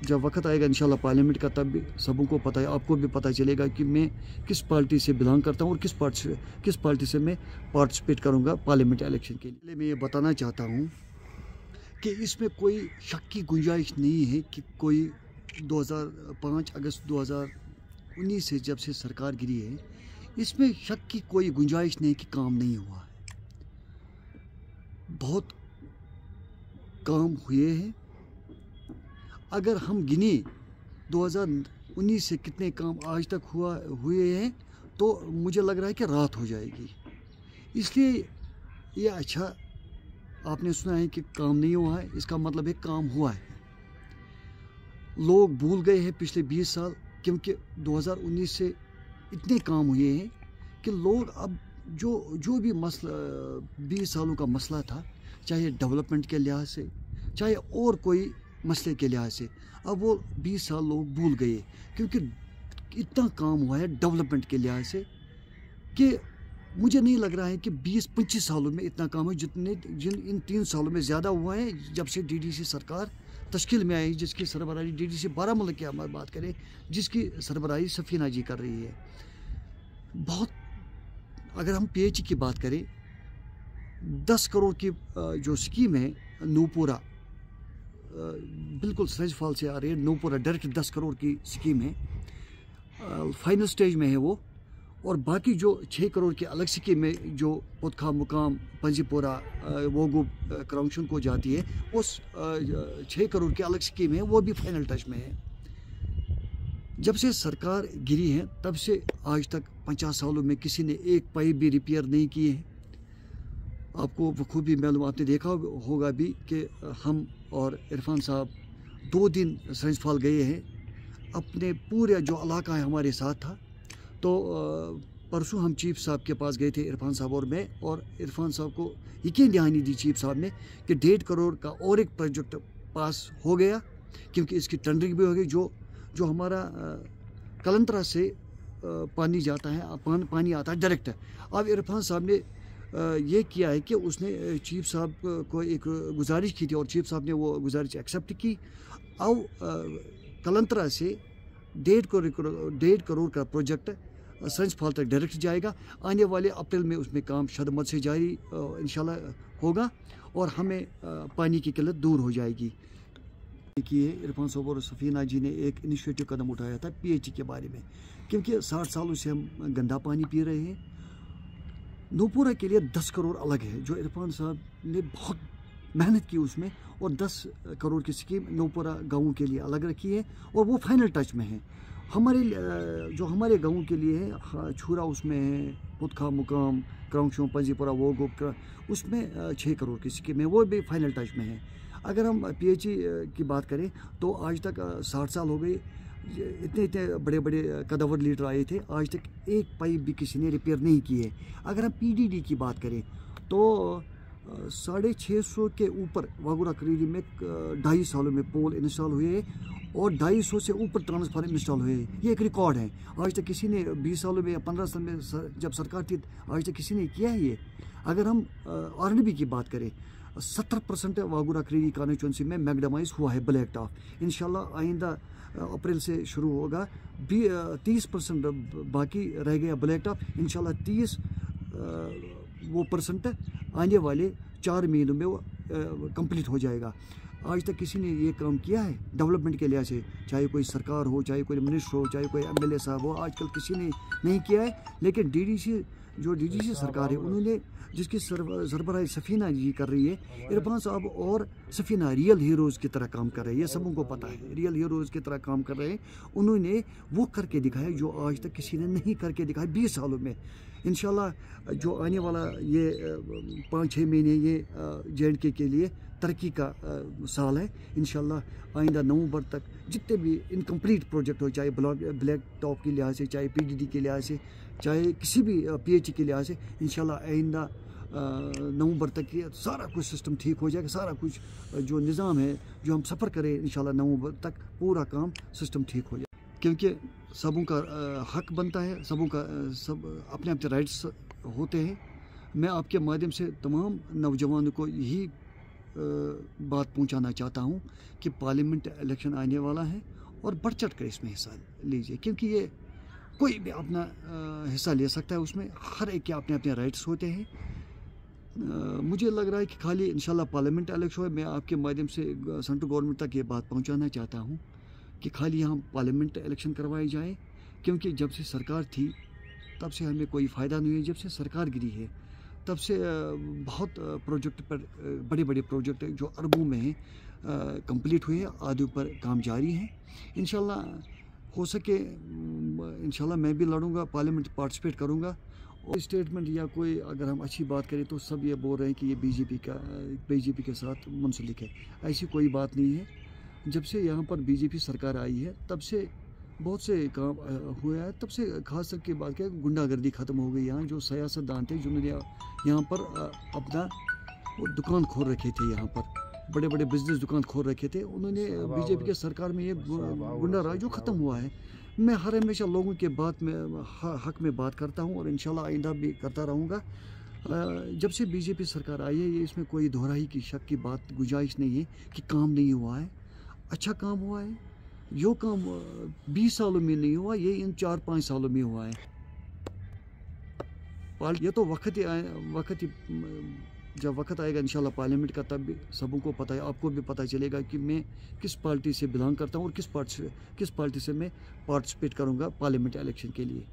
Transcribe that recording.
जब वक्त आएगा इंशाल्लाह पार्लियामेंट का, तब भी सबों को पता है, आपको भी पता चलेगा कि मैं किस पार्टी से बिलोंग करता हूँ और किस पार्टी से मैं पार्टिसिपेट करूँगा पार्लियामेंट इलेक्शन के लिए। मैं ये बताना चाहता हूँ कि इसमें कोई शक की गुंजाइश नहीं है कि कोई 5 अगस्त 2019 से जब से सरकार गिरी है, इसमें शक की कोई गुंजाइश नहीं कि काम नहीं हुआ है। बहुत काम हुए हैं। अगर हम गिने 2019 से कितने काम आज तक हुए हैं, तो मुझे लग रहा है कि रात हो जाएगी। इसलिए ये अच्छा, आपने सुना है कि काम नहीं हुआ है, इसका मतलब है काम हुआ है। लोग भूल गए हैं पिछले 20 साल, क्योंकि 2019 से इतने काम हुए हैं कि लोग अब जो भी मसला 20 सालों का मसला था, चाहे डेवलपमेंट के लिहाज से, चाहे और कोई मसले के लिहाज से, अब वो 20 साल लोग भूल गए, क्योंकि इतना काम हुआ है डेवलपमेंट के लिहाज से कि मुझे नहीं लग रहा है कि 20-25 सालों में इतना काम है जिन इन 3 सालों में ज़्यादा हुआ है जब से डीडीसी सरकार तश्कील में आई, जिसकी सरबराही डीडीसी बारामूला की हम बात करें, जिसकी सरबराही सफीना जी कर रही है। बहुत, अगर हम पीएचई की बात करें, 10 करोड़ की जो स्कीम है नूपुरा, बिल्कुल सरेज फॉल से आ रही है नूपुरा, डायरेक्ट 10 करोड़ की स्कीम है, फाइनल स्टेज में है वो। और बाकी जो 6 करोड़ की अलग स्कीम में जो पुतखा मुकाम पंजीपोरा वोगू क्राउंशन को जाती है, उस 6 करोड़ की अलग स्कीम है, वो भी फाइनल टच में है। जब से सरकार गिरी है तब से आज तक 50 सालों में किसी ने एक पाइप भी रिपेयर नहीं किए हैं। आपको बखूबी मालूम, आपने देखा होगा भी कि हम और इरफान साहब 2 दिन सरेंज फॉल गए हैं, अपने पूरे जो इलाका है हमारे साथ था। तो परसों हम चीफ साहब के पास गए थे, इरफान साहब और मैं, और इरफान साहब को यकीन दहानी दी चीफ साहब ने कि 1.5 करोड़ का और एक प्रोजेक्ट पास हो गया, क्योंकि इसकी टेंडरिंग भी हो गई। जो हमारा कलंतरा से पानी जाता है, पानी आता है डायरेक्ट। अब इरफान साहब ने ये किया है कि उसने चीफ साहब को एक गुजारिश की थी और चीफ साहब ने वो गुजारिश एक्सेप्ट की। अब कलंतरा से 1.5 करोड़ का प्रोजेक्ट सरेंज फॉल तक डायरेक्ट जाएगा। आने वाले अप्रैल में उसमें काम शदमत से जारी इंशाल्लाह होगा और हमें पानी की किल्लत दूर हो जाएगी। देखिए, इरफान साहब और सफीना जी ने एक इनिशिएटिव कदम उठाया था पीएचई के बारे में, क्योंकि 60 सालों से हम गंदा पानी पी रहे हैं। नूपुरा के लिए 10 करोड़ अलग है, जो इरफान साहब ने बहुत मेहनत की उसमें, और 10 करोड़ की स्कीम नूपुरा गाँव के लिए अलग रखी है और वो फाइनल टच में है। हमारे गाँव के लिए है, छुरा उसमें है, पुतखा मुकाम क्राउंशों पंजीपुरा वो गोप, उसमें 6 करोड़ की स्कीम है, वो भी फाइनल टच में है। अगर हम पीएचई की बात करें तो आज तक 60 साल हो गए, इतने बड़े बड़े कदावर लीडर आए थे, आज तक एक पाइप भी किसी ने रिपेयर नहीं की है। अगर हम पीडीडी की बात करें तो 650 के ऊपर वागुरा करीरी में 2.5 सालों में पोल इंस्टॉल हुए हैं और 250 से ऊपर ट्रांसफार्मर इंस्टॉल हुए हैं। ये एक रिकॉर्ड है, आज तक किसी ने 20 सालों में या 15 साल में जब सरकार थी आज तक किसी ने किया है ये। अगर हम आरएनबी की बात करें, 70% वागुरा करीरी कॉन्स्टिट्यूंसी में मैगडामाइज हुआ है ब्लैक टॉप। इंशाल्लाह आइंदा अप्रैल से शुरू होगा, 30% बाकी रह गया ब्लैक टॉप। इंशाल्लाह 30 वो परसेंट आने वाले 4 महीनों में वो कंप्लीट हो जाएगा। आज तक किसी ने ये काम किया है डेवलपमेंट के लिहाज से, चाहे कोई सरकार हो, चाहे कोई मिनिस्टर हो, चाहे कोई एमएलए साहब हो, आजकल किसी ने नहीं किया है। लेकिन डीडीसी सरकार है, उन्होंने जिसकी सरबराही सफीना जी कर रही है, इरफान साहब और सफीना रियल हीरोज़ की तरह काम कर रहे हैं, ये सबों को पता है, रियल हीरोज़ की तरह काम कर रहे हैं। उन्होंने वो करके दिखाया जो आज तक किसी ने नहीं करके दिखाया 20 सालों में। इंशाल्लाह जो आने वाला ये 5-6 महीने ये JNK के लिए तरक्की का साल है। इंशाल्लाह आइंदा नवंबर तक जितने भी इनकम्प्लीट प्रोजेक्ट हो, चाहे ब्लैक टॉप के लिहाज से, चाहे पीडीडी के लिहाज से, चाहे किसी भी पीएचई के लिहाज से, इंशाल्लाह आइंदा नवंबर तक ये सारा कुछ सिस्टम ठीक हो जाएगा। सारा कुछ जो निज़ाम है, जो हम सफ़र करें, इंशाल्लाह नवंबर तक पूरा काम सिस्टम ठीक हो जाए, क्योंकि सबों का हक बनता है, सबों का सब अपने अपने राइट्स होते हैं। मैं आपके माध्यम से तमाम नौजवानों को यही बात पहुंचाना चाहता हूं कि पार्लियामेंट इलेक्शन आने वाला है और बढ़ चढ़ कर इसमें हिस्सा लीजिए, क्योंकि ये कोई भी अपना हिस्सा ले सकता है उसमें। हर एक के अपने अपने राइट्स होते हैं। मुझे लग रहा है कि खाली इंशाल्लाह पार्लियामेंट इलेक्शन है। मैं आपके माध्यम से सेंट्रल गवर्नमेंट तक ये बात पहुंचाना चाहता हूं कि खाली यहाँ पार्लियामेंट इलेक्शन करवाए जाए, क्योंकि जब से सरकार थी तब से हमें कोई फ़ायदा नहीं है। जब से सरकार गिरी है तब से बहुत प्रोजेक्ट पर बड़े बड़े प्रोजेक्ट जो अरबों में हैं कंप्लीट हुए, आधे पर काम जारी है। इंशाल्लाह हो सके इंशाल्लाह मैं भी लड़ूंगा, पार्लियामेंट पार्टिसिपेट करूंगा। और स्टेटमेंट या कोई अगर हम अच्छी बात करें तो सब ये बोल रहे हैं कि ये बीजेपी के साथ मुंसलिक है। ऐसी कोई बात नहीं है। जब से यहाँ पर बीजेपी सरकार आई है तब से बहुत से काम हुआ है। तब से खास करके बात क्या, गुंडागर्दी ख़त्म हो गई। यहाँ जो सियासतदान थे जिन्होंने यहाँ पर अपना वो दुकान खोल रखे थे, यहाँ पर बड़े बड़े बिजनेस दुकान खोल रखे थे, उन्होंने बीजेपी के सरकार में ये गुंडा राज जो ख़त्म हुआ है। मैं हर हमेशा लोगों के बात में हक में बात करता हूँ और इंशाल्लाह आइंदा भी करता रहूँगा। जब से बीजेपी सरकार आई है ये इसमें कोई दोहराई की शक की बात गुंजाइश नहीं है कि काम नहीं हुआ है। अच्छा काम हुआ है। यो काम 20 सालों में नहीं हुआ, ये इन 4-5 सालों में हुआ है। ये तो जब वक्त आएगा इंशाल्लाह पार्लियामेंट का, तब भी सबों को पता है, आपको भी पता चलेगा कि मैं किस पार्टी से बिलोंग करता हूँ और किस पार्टी से मैं पार्टिसिपेट करूँगा पार्लियामेंट इलेक्शन के लिए।